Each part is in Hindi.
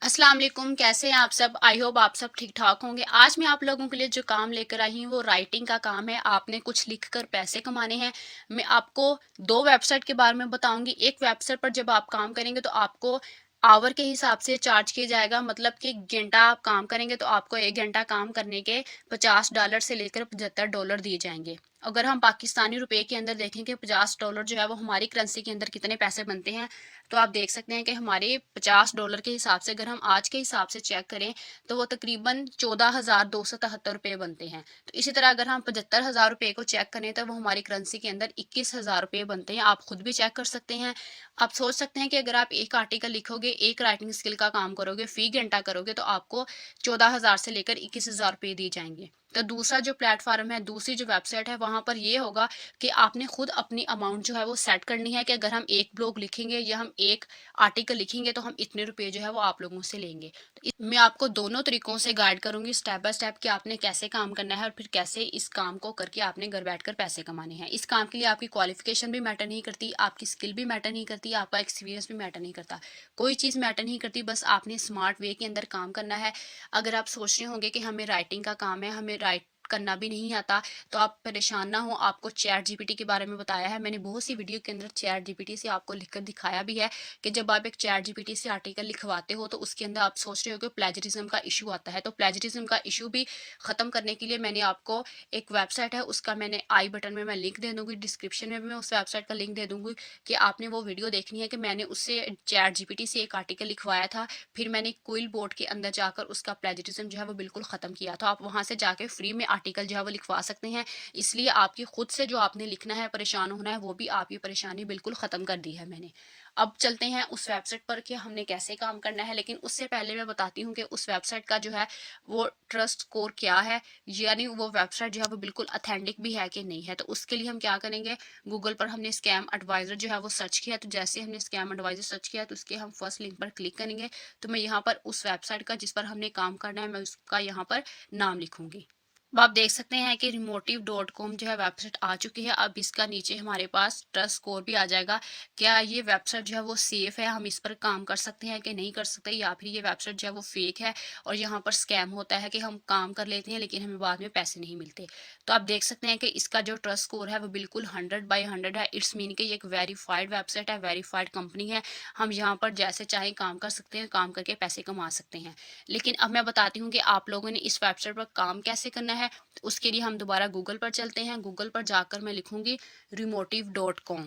अस्सलाम वालेकुम। कैसे हैं आप सब? आई होप आप सब ठीक ठाक होंगे। आज मैं आप लोगों के लिए जो काम लेकर आई हूँ वो राइटिंग का काम है। आपने कुछ लिख कर पैसे कमाने हैं। मैं आपको दो वेबसाइट के बारे में बताऊंगी। एक वेबसाइट पर जब आप काम करेंगे तो आपको आवर के हिसाब से चार्ज किया जाएगा, मतलब कि घंटा आप काम करेंगे तो आपको 1 घंटा काम करने के $50 से लेकर $75 दिए जाएंगे। अगर हम पाकिस्तानी रुपए के अंदर देखेंगे $50 जो है वो हमारी करेंसी के अंदर कितने पैसे बनते हैं, तो आप देख सकते हैं कि हमारे $50 के हिसाब से अगर हम आज के हिसाब से चेक करें तो वो तकरीबन 14,273 रुपये बनते हैं। तो इसी तरह अगर हम 75,000 रुपये को चेक करें तो वो हमारी करेंसी के अंदर 21,000 रुपये बनते हैं। आप खुद भी चेक कर सकते हैं। आप सोच सकते हैं कि अगर आप एक आर्टिकल लिखोगे, एक राइटिंग स्किल का काम करोगे, फी घंटा करोगे तो आपको 14,000 से लेकर 21,000 रुपये दिए जाएंगे। तो दूसरा जो प्लेटफॉर्म है, दूसरी जो वेबसाइट है, वहां पर ये होगा कि आपने खुद अपनी अमाउंट जो है वो सेट करनी है कि अगर हम एक ब्लॉग लिखेंगे या हम एक आर्टिकल लिखेंगे तो हम इतने रुपए जो है वो आप लोगों से लेंगे। तो मैं आपको दोनों तरीकों से गाइड करूंगी स्टेप बाय स्टेप कि आपने कैसे काम करना है और फिर कैसे इस काम को करके आपने घर बैठकर पैसे कमाने हैं। इस काम के लिए आपकी क्वालिफिकेशन भी मैटर नहीं करती, आपकी स्किल भी मैटर नहीं करती, आपका एक्सपीरियंस भी मैटर नहीं करता। कोई चीज़ मैटर नहीं करती, बस आपने स्मार्ट वे के अंदर काम करना है। अगर आप सोच रहे होंगे कि हमें राइटिंग का काम है, हमें राइट करना भी नहीं आता, तो आप परेशान ना हो। आपको चैट जीपीटी के बारे में बताया है मैंने, बहुत सी वीडियो के अंदर चैट जीपीटी से आपको लिखकर दिखाया भी है कि जब आप एक चैट जीपीटी से आर्टिकल लिखवाते हो तो उसके अंदर आप सोच रहे हो कि प्लेजरिज्म का इशू आता है। तो प्लेजरिज्म का इशू भी खत्म करने के लिए मैंने आपको एक वेबसाइट है, उसका मैंने आई बटन में मैं लिंक दे दूंगी, डिस्क्रिप्शन में भी मैं उस वेबसाइट का लिंक दे दूंगी कि आपने वो वीडियो देखनी है कि मैंने उससे चैट जीपीटी से एक आर्टिकल लिखवाया था, फिर मैंने क्विल बोर्ड के अंदर जाकर उसका प्लेजरिज्म जो है वो बिल्कुल खत्म किया। तो आप वहां से जाके फ्री में आर्टिकल जो है वो लिखवा सकते हैं। इसलिए आपकी खुद से जो आपने लिखना है, परेशान होना है, वो भी आपकी परेशानी बिल्कुल खत्म कर दी है मैंने। अब चलते हैं उस वेबसाइट पर कि हमने कैसे काम करना है, लेकिन उससे पहले मैं बताती हूँ कि उस वेबसाइट का जो है वो ट्रस्ट स्कोर क्या है, यानी वो वेबसाइट जो है वो बिल्कुल अथेंटिक भी है कि नहीं है। तो उसके लिए हम क्या करेंगे, गूगल पर हमने स्कैम एडवाइजर जो है वो सर्च किया, तो जैसे हमने स्कैम एडवाइजर सर्च किया तो उसके हम फर्स्ट लिंक पर क्लिक करेंगे। तो मैं यहाँ पर उस वेबसाइट का जिस पर हमने काम करना है मैं उसका यहाँ पर नाम लिखूंगी। अब आप देख सकते हैं कि remotive.com जो है वेबसाइट आ चुकी है। अब इसका नीचे हमारे पास ट्रस्ट स्कोर भी आ जाएगा। क्या ये वेबसाइट जो है वो सेफ है, हम इस पर काम कर सकते हैं कि नहीं कर सकते, या फिर ये वेबसाइट जो है वो फेक है और यहाँ पर स्कैम होता है कि हम काम कर लेते हैं लेकिन हमें बाद में पैसे नहीं मिलते। तो आप देख सकते हैं कि इसका जो ट्रस्ट स्कोर है वो बिल्कुल 100/100 है। इट्स मीन कि ये एक वेरीफाइड वेबसाइट है, वेरीफाइड कंपनी है। हम यहाँ पर जैसे चाहे काम कर सकते हैं, काम करके पैसे कमा सकते हैं। लेकिन अब मैं बताती हूँ कि आप लोगों ने इस वेबसाइट पर काम कैसे करना है। तो उसके लिए हम दोबारा गूगल पर चलते हैं। गूगल पर जाकर मैं लिखूंगी remotive.com।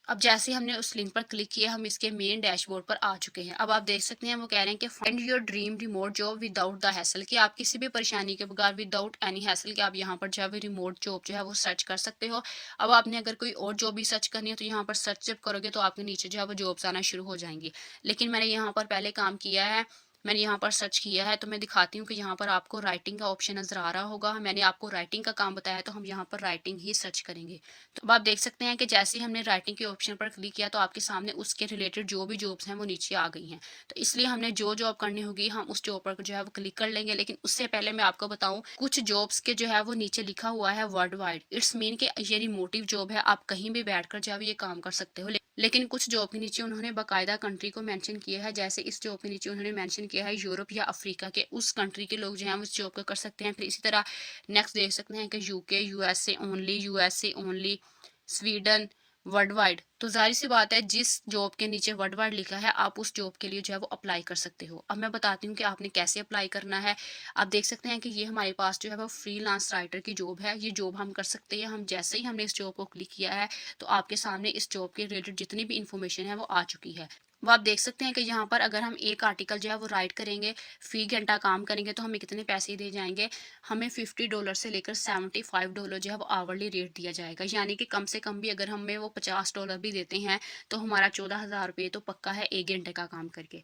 अब जैसे हमने उस लिंक पर क्लिक किया हम इसके मेन डैशबोर्ड पर आ चुके हैं। अब आप देख सकते हैं वो कह रहे हैं कि find your dream remote job without the hassle, कि आप किसी भी परेशानी के बगैर विदाउट एनी हैसल कि आप यहाँ पर जो है रिमोट जॉब जो है वो सर्च कर सकते हो। अब आपने अगर कोई और जॉब भी सर्च करनी है तो यहाँ पर सर्च जब करोगे तो आपके नीचे जो है वो जॉब्स आना शुरू हो जाएंगी। लेकिन मैंने यहाँ पर पहले काम किया है, मैंने यहाँ पर सर्च किया है, तो मैं दिखाती हूँ कि यहाँ पर आपको राइटिंग का ऑप्शन नजर आ रहा होगा। मैंने आपको राइटिंग का काम बताया तो हम यहाँ पर राइटिंग ही सर्च करेंगे। तो अब आप देख सकते हैं कि जैसे ही हमने राइटिंग के ऑप्शन पर क्लिक किया तो आपके सामने उसके रिलेटेड जो भी जॉब्स हैं वो नीचे आ गई हैं। तो इसलिए हमने जो जॉब करनी होगी हम उस जॉब पर जो है वो क्लिक कर लेंगे। लेकिन उससे पहले मैं आपको बताऊं, कुछ जॉब्स के जो है वो नीचे लिखा हुआ है वर्ल्ड वाइड। इट्स मीन कि ये रिमोटिव जॉब है, आप कहीं भी बैठकर जो है ये काम कर सकते हो। लेकिन कुछ जॉब के नीचे उन्होंने बाकायदा कंट्री को मेंशन किया है। जैसे इस जॉब के नीचे उन्होंने मेंशन किया है यूरोप या अफ्रीका के उस कंट्री के लोग जो हैं उस जॉब को कर सकते हैं। फिर इसी तरह नेक्स्ट देख सकते हैं कि UK, USA only, Sweden, world wide. तो जाहिर सी बात है जिस जॉब के नीचे वर्ल्ड वाइड लिखा है आप उस जॉब के लिए जो है वो अप्लाई कर सकते हो। अब मैं बताती हूँ कि आपने कैसे अप्लाई करना है। आप देख सकते हैं कि ये हमारे पास जो है वो फ्रीलांस राइटर की जॉब है। ये जॉब हम कर सकते हैं। हम जैसे ही हमने इस जॉब को क्लिक किया है तो आपके सामने इस जॉब के रिलेटेड जितनी भी इंफॉर्मेशन है वो आ चुकी है। वो आप देख सकते हैं कि यहाँ पर अगर हम एक आर्टिकल जो है वो राइट करेंगे, फी घंटा काम करेंगे तो हमें कितने पैसे दिए जाएंगे। हमें $50 से लेकर $75 जो है वो आवरली रेट दिया जाएगा, यानी कि कम से कम भी अगर हमें वो $50 भी देते हैं तो हमारा 14,000 रुपये तो पक्का है 1 घंटे का काम करके।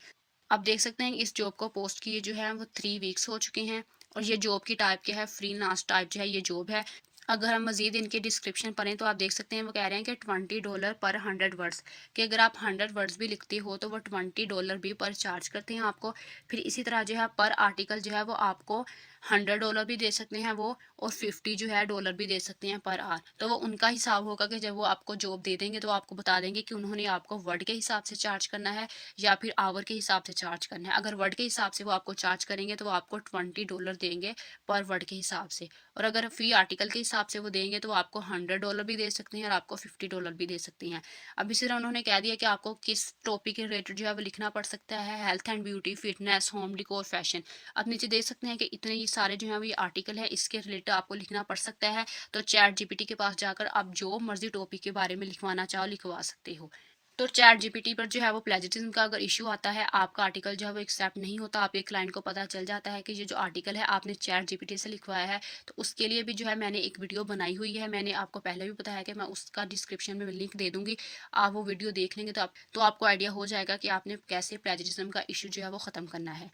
आप देख सकते हैं इस जॉब को पोस्ट किए जो है वो 3 वीक्स हो चुके हैं और ये जॉब की टाइप क्या है, फ्रीलांस टाइप जो है ये जॉब है। अगर हम मज़ीद इनके डिस्क्रिप्शन पढ़ें तो आप देख सकते हैं वो कह रहे हैं कि $20 पर 100 वर्ड्स, कि अगर आप 100 वर्ड्स भी लिखते हो तो वो $20 भी पर चार्ज करते हैं आपको। फिर इसी तरह जो है पर आर्टिकल जो है वो आपको $100 भी दे सकते हैं वो, और 50 जो है डॉलर भी दे सकते हैं पर आवर। तो वो उनका हिसाब होगा कि जब वो आपको जॉब दे देंगे तो आपको बता देंगे कि उन्होंने आपको वर्ड के हिसाब से चार्ज करना है या फिर आवर के हिसाब से चार्ज करना है। अगर वर्ड के हिसाब से वो आपको चार्ज करेंगे तो वो आपको $20 देंगे पर वर्ड के हिसाब से, और अगर फी आर्टिकल के हिसाब से वो देंगे तो आपको $100 भी दे सकते हैं और आपको $50 भी दे सकती हैं। अब इसी तरह उन्होंने कह दिया कि आपको किस टॉपिक के रिलेटेड जो है वो लिखना पड़ सकता है, health and beauty, fitness, home डिकोर, fashion. अब नीचे देख सकते हैं कि इतने ये सारे जो है ये आर्टिकल है, इसके रिलेटेड आपको लिखना पड़ सकता है। तो चैट जीपीटी के पास जाकर आप जो मर्जी टॉपिक के बारे में लिखवाना चाहो लिखवा सकते हो। तो चैट जीपीटी पर जो है वो प्लेजरिज्म का अगर इश्यू आता है, आपका आर्टिकल जो है वो एक्सेप्ट नहीं होता, आपके क्लाइंट को पता चल जाता है कि ये जो आर्टिकल है आपने चैट जीपीटी से लिखवाया है, तो उसके लिए भी जो है मैंने एक वीडियो बनाई हुई है। मैंने आपको पहले भी बताया कि मैं उसका डिस्क्रिप्शन में लिंक दे दूंगी, आप वो वीडियो देख लेंगे तो आपको आइडिया हो जाएगा कि आपने कैसे प्लेजरिज्म का इशू जो है वो ख़त्म करना है।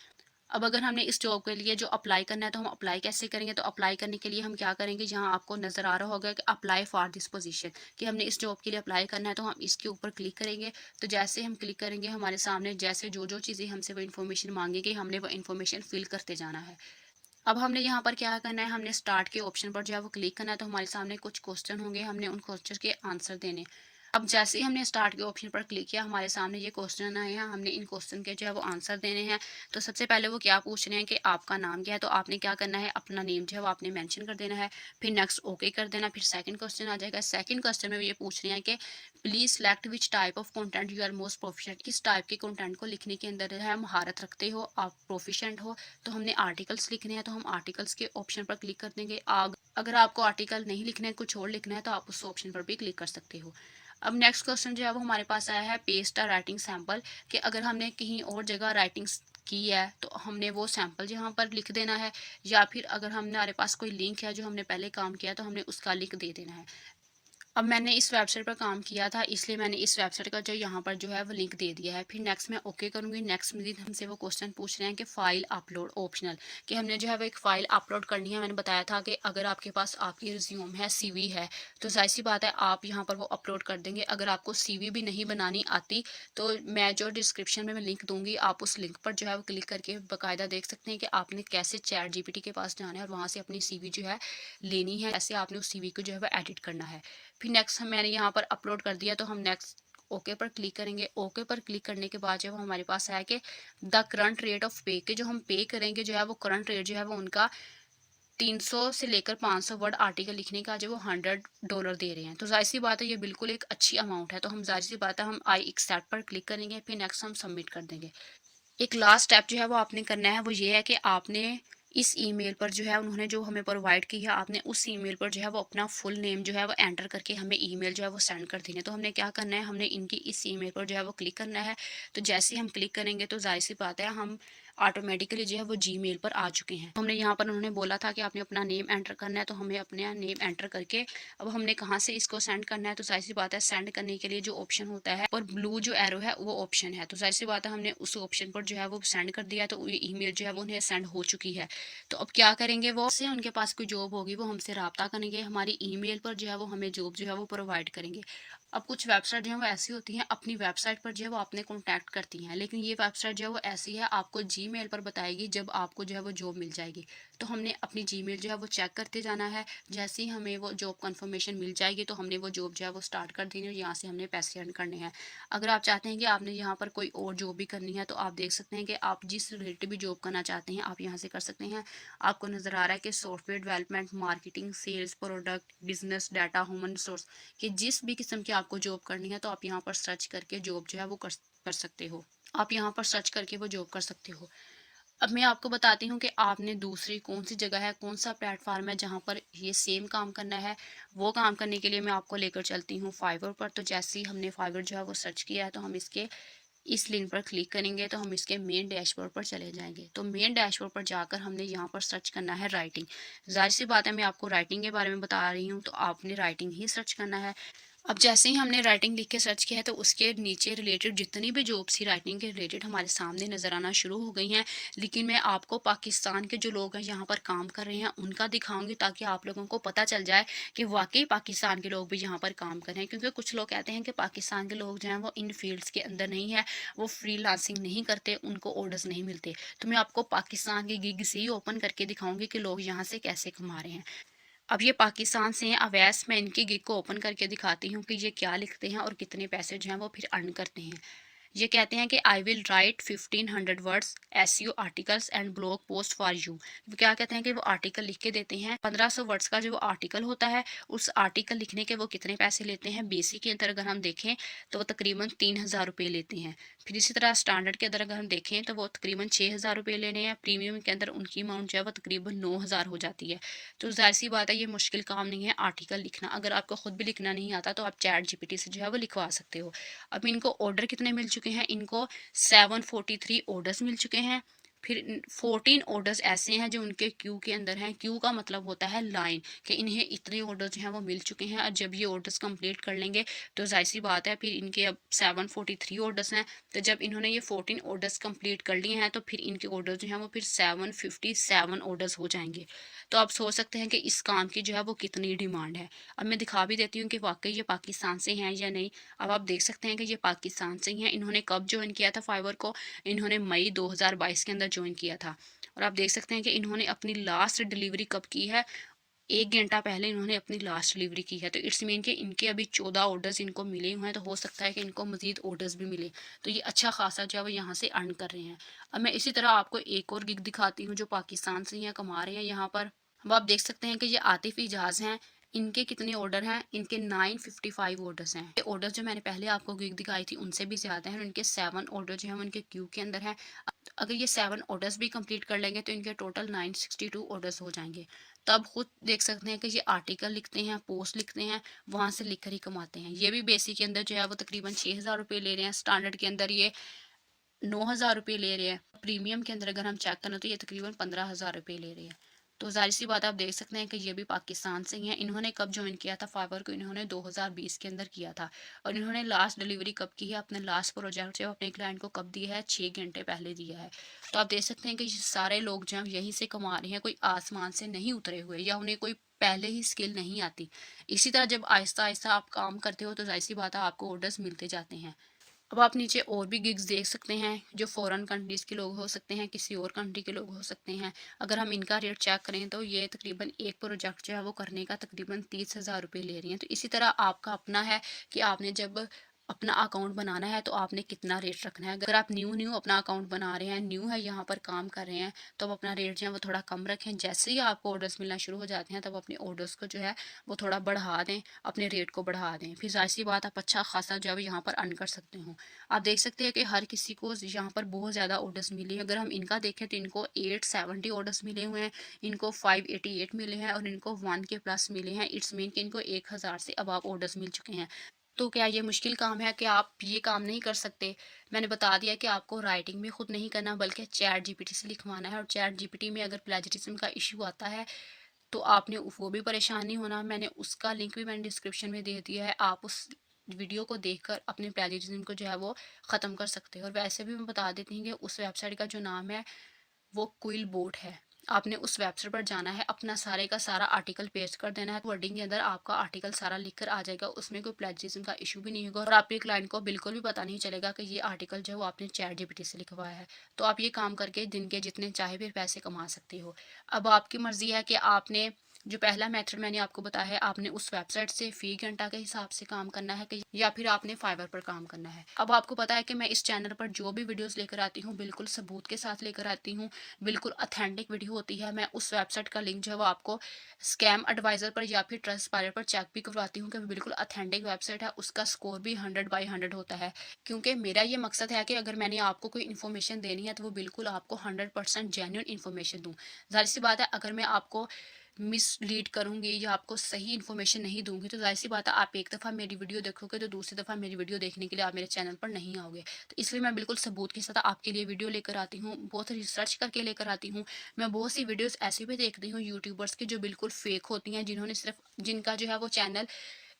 अब अगर हमने इस जॉब के लिए जो अप्लाई करना है तो हम अप्लाई कैसे करेंगे, तो अप्लाई करने के लिए हम क्या करेंगे, जहां आपको नज़र आ रहा होगा कि अप्लाई फॉर दिस पोजीशन, कि हमने इस जॉब के लिए अप्लाई करना है, तो हम इसके ऊपर क्लिक करेंगे। तो जैसे हम क्लिक करेंगे हमारे सामने जैसे जो जो चीज़ें हमसे वो इन्फॉर्मेशन मांगेगी हमने वो इन्फॉर्मेशन फिल करते जाना है। अब हमने यहाँ पर क्या करना है, हमने स्टार्ट के ऑप्शन पर जो है वो क्लिक करना है। तो हमारे सामने कुछ क्वेश्चन होंगे, हमने उन क्वेश्चन के आंसर देने। अब जैसे ही हमने स्टार्ट के ऑप्शन पर क्लिक किया हमारे सामने ये क्वेश्चन आए हैं, हमने इन क्वेश्चन के जो है वो आंसर देने हैं। तो सबसे पहले वो क्या पूछ रहे हैं कि आपका नाम क्या है, तो आपने क्या करना है, अपना नेम जो है वो आपने मेंशन कर देना है। फिर नेक्स्ट ओके कर देना। फिर सेकंड क्वेश्चन आ जाएगा। सेकंड क्वेश्चन में ये पूछ रहे हैं कि please select which type of content you are most proficient, किस टाइप के कंटेंट को लिखने के अंदर जो है महारत रखते हो, आप प्रोफिशिएंट हो। तो हमने आर्टिकल्स लिखने हैं, तो हम आर्टिकल्स के ऑप्शन पर क्लिक कर देंगे। अगर आपको आर्टिकल नहीं लिखना है, कुछ और लिखना है, तो आप उस ऑप्शन पर भी क्लिक कर सकते हो। अब नेक्स्ट क्वेश्चन जो है वो हमारे पास आया है पेस्ट अ राइटिंग सैंपल, कि अगर हमने कहीं और जगह राइटिंग्स की है तो हमने वो सैंपल यहाँ पर लिख देना है, या फिर अगर हमारे पास कोई लिंक है जो हमने पहले काम किया तो हमने उसका लिंक दे देना है। अब मैंने इस वेबसाइट पर काम किया था इसलिए मैंने इस वेबसाइट का जो यहाँ पर जो है वो लिंक दे दिया है। फिर नेक्स्ट मैं ओके करूँगी। नेक्स्ट में हमसे वो क्वेश्चन पूछ रहे हैं कि फ़ाइल अपलोड ऑप्शनल, कि हमने जो है वो एक फ़ाइल अपलोड करनी है। मैंने बताया था कि अगर आपके पास आपकी रिज्यूम है, सीवी है, तो जाहिर सी बात है आप यहाँ पर वो अपलोड कर देंगे। अगर आपको सीवी भी नहीं बनानी आती तो मैं जो डिस्क्रिप्शन में मैं लिंक दूंगी, आप उस लिंक पर जो है वो क्लिक करके बाकायदा देख सकते हैं कि आपने कैसे चैट जीपीटी के पास जाना है और वहाँ से अपनी सीवी जो है लेनी है, ऐसे आपने उस सीवी को जो है वो एडिट करना है। फिर नेक्स्ट मैंने यहाँ पर अपलोड कर दिया, तो हम नेक्स्ट ओके पर क्लिक करेंगे। ओके पर क्लिक करने के बाद जो हमारे पास है कि द करंट रेट ऑफ पे, के जो हम पे करेंगे जो है वो करंट रेट जो है वो उनका 300 से लेकर 500 वर्ड आर्टिकल लिखने का जो वो $100 दे रहे हैं। तो जाहिर सी बात है ये बिल्कुल एक अच्छी अमाउंट है। तो हम जाहिर सी बात है हम आई एक्सेप्ट पर क्लिक करेंगे। फिर नेक्स्ट हम सबमिट कर देंगे। एक लास्ट स्टेप जो है वो आपने करना है, वो ये है कि आपने इस ईमेल पर जो है उन्होंने जो हमें प्रोवाइड की है, आपने उस ईमेल पर जो है वो अपना फुल नेम जो है वो एंटर करके हमें ईमेल जो है वो सेंड कर देनी है। तो हमने क्या करना है, हमने इनकी इस ईमेल पर जो है वो क्लिक करना है। तो जैसे ही हम क्लिक करेंगे तो जाहिर सी बात है हम ऑटोमेटिकली जो है वो जीमेल पर आ चुके हैं। हमने यहाँ पर उन्होंने बोला था कि आपने अपना नेम एंटर करना है, तो हमें अपना नेम एंटर करके अब हमने कहाँ से इसको सेंड करना है, तो जाहिर सी बात है सेंड करने के लिए जो ऑप्शन होता है और ब्लू जो एरो है वो ऑप्शन है। तो जाहिर सी बात है हमने उस ऑप्शन पर जो है वो सेंड कर दिया, तो ईमेल जो है वो उन्हें सेंड हो चुकी है। तो अब क्या करेंगे, वो से उनके पास कोई जॉब होगी वो हमसे रब्ता करेंगे, हमारी ईमेल पर जो है वो हमें जॉब जो है वो प्रोवाइड करेंगे। अब कुछ वेबसाइट जो है वो ऐसी होती हैं, अपनी वेबसाइट पर जो है वो आपने कॉन्टैक्ट करती हैं, लेकिन ये वेबसाइट जो है वो ऐसी है आपको जीमेल पर बताएगी जब आपको जो है वो जॉब मिल जाएगी। तो हमने अपनी जीमेल जो है वो चेक करते जाना है। जैसे ही हमें वो जॉब कंफर्मेशन मिल जाएगी तो हमने वो जॉब जो है वो स्टार्ट कर देनी है, यहाँ से हमने पैसे अर्न करने हैं। अगर आप चाहते हैं कि आपने यहाँ पर कोई और जॉब भी करनी है तो आप देख सकते हैं कि आप जिस रिलेटेड भी जॉब करना चाहते हैं आप यहाँ से कर सकते हैं। आपको नज़र आ रहा है कि software development, marketing, sales, product, business, data, human resource, कि जिस भी किस्म की आपको जॉब करनी है तो आप यहाँ पर सर्च करके जॉब जो है वो कर सकते हो। आप यहाँ पर सर्च करके वो जॉब कर सकते हो। अब मैं आपको बताती हूँ कि आपने दूसरी कौन सी जगह है, कौन सा प्लेटफॉर्म है जहाँ पर ये सेम काम करना है। वो काम करने के लिए मैं आपको लेकर चलती हूँ फाइवर पर। तो जैसे ही हमने फाइवर जो है वो सर्च किया है तो हम इसके इस लिंक पर क्लिक करेंगे तो हम इसके मेन डैशबोर्ड पर चले जाएंगे। तो मेन डैशबोर्ड पर जाकर हमने यहाँ पर सर्च करना है राइटिंग। जाहिर सी बात है मैं आपको राइटिंग के बारे में बता रही हूँ तो आपने राइटिंग ही सर्च करना है। अब जैसे ही हमने राइटिंग लिख के सर्च किया है तो उसके नीचे रिलेटेड जितनी भी जॉब्स थी राइटिंग के रिलेटेड हमारे सामने नज़र आना शुरू हो गई हैं। लेकिन मैं आपको पाकिस्तान के जो लोग हैं यहाँ पर काम कर रहे हैं उनका दिखाऊंगी, ताकि आप लोगों को पता चल जाए कि वाकई पाकिस्तान के लोग भी यहाँ पर काम कर रहे हैं। क्योंकि कुछ लोग कहते हैं कि पाकिस्तान के लोग जो हैं वो इन फील्ड्स के अंदर नहीं है, वो फ्रीलांसिंग नहीं करते, उनको ऑर्डर्स नहीं मिलते। तो मैं आपको पाकिस्तान की गिग्स ही ओपन करके दिखाऊंगी कि लोग यहाँ से कैसे कमा रहे हैं। अब ये पाकिस्तान से हैं अवैस, मैं इनकी गिग को ओपन करके दिखाती हूँ कि ये क्या लिखते हैं और कितने पैसे जो हैं वो फिर अर्न करते हैं। ये कहते हैं कि I will write 1500 words SEO articles and blog post for you. वो क्या कहते हैं कि वो आर्टिकल लिख के देते हैं। 1500 वर्ड्स का जो आर्टिकल होता है, उस आर्टिकल लिखने के वो कितने पैसे लेते हैं। बेसिक के अंदर अगर हम देखें तो वो तकरीबन 3000 रुपये लेते हैं। फिर इसी तरह स्टैंडर्ड के अंदर अगर हम देखें तो वो तकरीबन 6000 रुपये ले रहे हैं। प्रीमियम के अंदर उनकी अमाउंट जो है वो तकरीबन 9000 हो जाती है। तो जाहिर सी बात है ये मुश्किल काम नहीं है आर्टिकल लिखना। अगर आपको खुद भी लिखना नहीं आता तो आप चैट जीपीटी से जो है वो लिखवा सकते हो। अब इनको ऑर्डर कितने मिल चुके हैं, इनको 743 ऑर्डर्स मिल चुके हैं। फिर 14 ऑर्डर्स ऐसे हैं जो उनके क्यू के अंदर हैं। क्यू का मतलब होता है लाइन, कि इन्हें इतने ऑर्डर्स जो हैं वो मिल चुके हैं। और जब ये ऑर्डर्स कंप्लीट कर लेंगे तो जाहिर सी बात है फिर इनके अब 743 ऑर्डर्स हैं। तो जब इन्होंने ये 14 ऑर्डर्स कंप्लीट कर लिए हैं तो फिर इनके ऑर्डर्स जो हैं वो फिर 757 ऑर्डर्स हो जाएंगे। तो आप सोच सकते हैं कि इस काम की जो है वो कितनी डिमांड है। अब मैं दिखा भी देती हूँ कि वाकई ये पाकिस्तान से हैं या नहीं। अब आप देख सकते हैं कि ये पाकिस्तान से ही हैं। इन्होंने कब ज्वाइन किया था फाइवर को, इन्होंने मई 2022 के अंदर ज्वाइन किया था। और आप देख सकते हैं कि इन्होंने अपनी लास्ट डिलीवरी कब की है, 1 घंटा पहले इन्होंने अपनी लास्ट डिलीवरी की है। तो इट्स मीन कि इनके अभी 14 ऑर्डर्स इनको मिले हुए हैं। तो हो सकता है कि इनको मजीद ऑर्डर्स भी मिले। तो ये अच्छा खासा जो है वो यहाँ से अर्न कर रहे हैं। अब मैं इसी तरह आपको एक और गिग दिखाती हूँ जो पाकिस्तान से यहाँ कमा रहे हैं यहाँ पर। अब आप देख सकते हैं कि ये आतिफ इजाज हैं। इनके कितने ऑर्डर हैं, इनके 955 ऑर्डर्स हैं। ये ऑर्डर्स जो मैंने पहले आपको गिग दिखाई थी उनसे भी ज़्यादा हैं। और इनके 7 ऑर्डर जो हैं उनके क्यू के अंदर हैं। अगर ये 7 ऑर्डर्स भी कंप्लीट कर लेंगे तो इनके टोटल 962 ऑर्डर्स हो जाएंगे। तब खुद देख सकते हैं कि ये आर्टिकल लिखते हैं, पोस्ट लिखते हैं, वहाँ से लिख कर ही कमाते हैं। ये भी बेसिक के अंदर जो है वो तकरीबन 6000 रुपये ले रहे हैं। स्टैंडर्ड के अंदर ये 9000 रुपये ले रहे हैं। प्रीमियम के अंदर अगर हम चेक करें तो ये तकरीबन 15000 रुपये ले रहे हैं। तो जाहिर सी बात आप देख सकते हैं कि ये भी पाकिस्तान से ही हैं। इन्होंने कब ज्वाइन किया था फाइवर को, इन्होंने 2020 के अंदर किया था। और इन्होंने लास्ट डिलीवरी कब की है, अपने लास्ट प्रोजेक्ट जो अपने क्लाइंट को कब दिया है, 6 घंटे पहले दिया है। तो आप देख सकते हैं कि सारे लोग जो हैं यहीं से कमा रहे हैं, कोई आसमान से नहीं उतरे हुए या उन्हें कोई पहले ही स्किल नहीं आती। इसी तरह जब आहिस्ता आहिस्ता आप काम करते हो तो जाहिर सी बात है आपको ऑर्डर्स मिलते जाते हैं। अब आप नीचे और भी गिग्स देख सकते हैं जो फॉरेन कंट्रीज़ के लोग हो सकते हैं, किसी और कंट्री के लोग हो सकते हैं। अगर हम इनका रेट चेक करें तो ये तकरीबन एक प्रोजेक्ट जो है वो करने का तकरीबन 30,000 रुपये ले रही हैं। तो इसी तरह आपका अपना है कि आपने जब अपना अकाउंट बनाना है तो आपने कितना रेट रखना है। अगर आप न्यू न्यू अपना अकाउंट बना रहे हैं, न्यू है यहाँ पर काम कर रहे हैं, तो आप अपना रेट जो है वो थोड़ा कम रखें। जैसे ही आपको ऑर्डर्स मिलना शुरू हो जाते हैं तब अपने ऑर्डर्स को जो है वो थोड़ा बढ़ा दें, अपने रेट को बढ़ा दें। फिर जाहिर सी बात आप अच्छा खासा जो है यहाँ पर अर्न कर सकते हो। आप देख सकते हैं कि हर किसी को यहाँ पर बहुत ज़्यादा ऑर्डर्स मिले हैं। अगर हम इनका देखें तो इनको 870 ऑर्डर्स मिले हुए हैं, इनको 588 मिले हैं और इनको 1 के प्लस मिले हैं। इट्स मीन कि इनको 1000 से अब आप ऑर्डर्स मिल चुके हैं। तो क्या ये मुश्किल काम है कि आप ये काम नहीं कर सकते? मैंने बता दिया कि आपको राइटिंग भी खुद नहीं करना बल्कि चैट जीपीटी से लिखवाना है। और चैट जीपीटी में अगर प्लेजरिज्म का इशू आता है तो आपने वो भी परेशान नहीं होना। मैंने उसका लिंक भी मैंने डिस्क्रिप्शन में दे दिया है। आप उस वीडियो को देखकर अपने प्लेजरिज्म को जो है वो ख़त्म कर सकते हो। और वैसे भी मैं बता देती हूँ कि उस वेबसाइट का जो नाम है वो क्विल बोट है। आपने उस वेबसाइट पर जाना है, अपना सारे का सारा आर्टिकल पेस्ट कर देना है। वर्डिंग के अंदर आपका आर्टिकल सारा लिख कर आ जाएगा। उसमें कोई प्लेजरिज्म का इशू भी नहीं होगा और आपके क्लाइंट को बिल्कुल भी पता नहीं चलेगा कि ये आर्टिकल जो है वो आपने चैट जीपीटी से लिखवाया है। तो आप ये काम करके दिन के जितने चाहे भी पैसे कमा सकते हो। अब आपकी मर्जी है कि आपने जो पहला मेथड मैंने आपको बताया है, आपने उस वेबसाइट से फी घंटा के हिसाब से काम करना है कि या फिर आपने फाइवर पर काम करना है। अब आपको पता है कि मैं इस चैनल पर जो भी वीडियोस लेकर आती हूँ बिल्कुल सबूत के साथ लेकर आती हूँ, बिल्कुल ऑथेंटिक वीडियो होती है। मैं उस वेबसाइट का लिंक जो है वो आपको स्कैम एडवाइजर पर या फिर ट्रस्टपायलट पर चेक भी करवाती हूँ कि बिल्कुल ऑथेंटिक वेबसाइट है, उसका स्कोर भी 100/100 होता है। क्योंकि मेरा ये मकसद है कि अगर मैंने आपको कोई इन्फॉर्मेशन देनी है तो वो बिल्कुल आपको 100% जेन्युइन इन्फॉर्मेशन दूँ। जाहिर सी बात है अगर मैं आपको मिसलीड करूँगी या आपको सही इन्फॉर्मेशन नहीं दूँगी तो ज़ाहिर सी बात है आप एक दफ़ा मेरी वीडियो देखोगे तो दूसरी दफ़ा मेरी वीडियो देखने के लिए आप मेरे चैनल पर नहीं आओगे। तो इसलिए मैं बिल्कुल सबूत के साथ आपके लिए वीडियो लेकर आती हूँ, बहुत रिसर्च करके लेकर आती हूँ। मैं बहुत सी वीडियोज़ ऐसी भी देखती हूँ यूट्यूबर्स की जो बिल्कुल फेक होती हैं, जिन्होंने सिर्फ जिनका जो है वो चैनल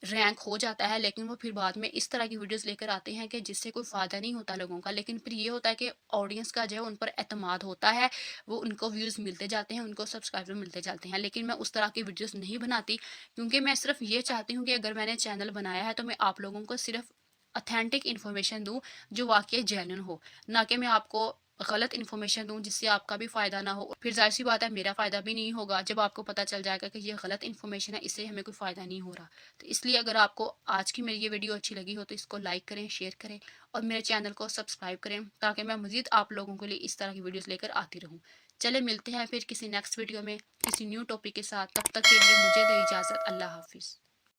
रैंक हो जाता है, लेकिन वो फिर बाद में इस तरह की वीडियोस लेकर आते हैं कि जिससे कोई फ़ायदा नहीं होता लोगों का। लेकिन फिर ये होता है कि ऑडियंस का जो है उन पर एतमाद होता है, वो उनको व्यूज़ मिलते जाते हैं, उनको सब्सक्राइबर मिलते जाते हैं। लेकिन मैं उस तरह की वीडियोस नहीं बनाती, क्योंकि मैं सिर्फ़ ये चाहती हूँ कि अगर मैंने चैनल बनाया है तो मैं आप लोगों को सिर्फ़ ऑथेंटिक इन्फॉर्मेशन दूँ, जो वाक़ई जेन्युइन हो, ना कि मैं आपको गलत इन्फॉर्मेशन दूँ जिससे आपका भी फ़ायदा ना हो। फिर ज़ाहिर-सी बात है मेरा फ़ायदा भी नहीं होगा, जब आपको पता चल जाएगा कि ये गलत इन्फॉर्मेशन है, इससे हमें कोई फ़ायदा नहीं हो रहा। तो इसलिए अगर आपको आज की मेरी ये वीडियो अच्छी लगी हो तो इसको लाइक करें, शेयर करें और मेरे चैनल को सब्सक्राइब करें, ताकि मैं मज़ीद आप लोगों के लिए इस तरह की वीडियोज़ लेकर आती रहूँ। चलिए मिलते हैं फिर किसी नेक्स्ट वीडियो में, किसी न्यू टॉपिक के साथ। तब तक के लिए मुझे दें इजाज़त। अल्लाह हाफ़िज़।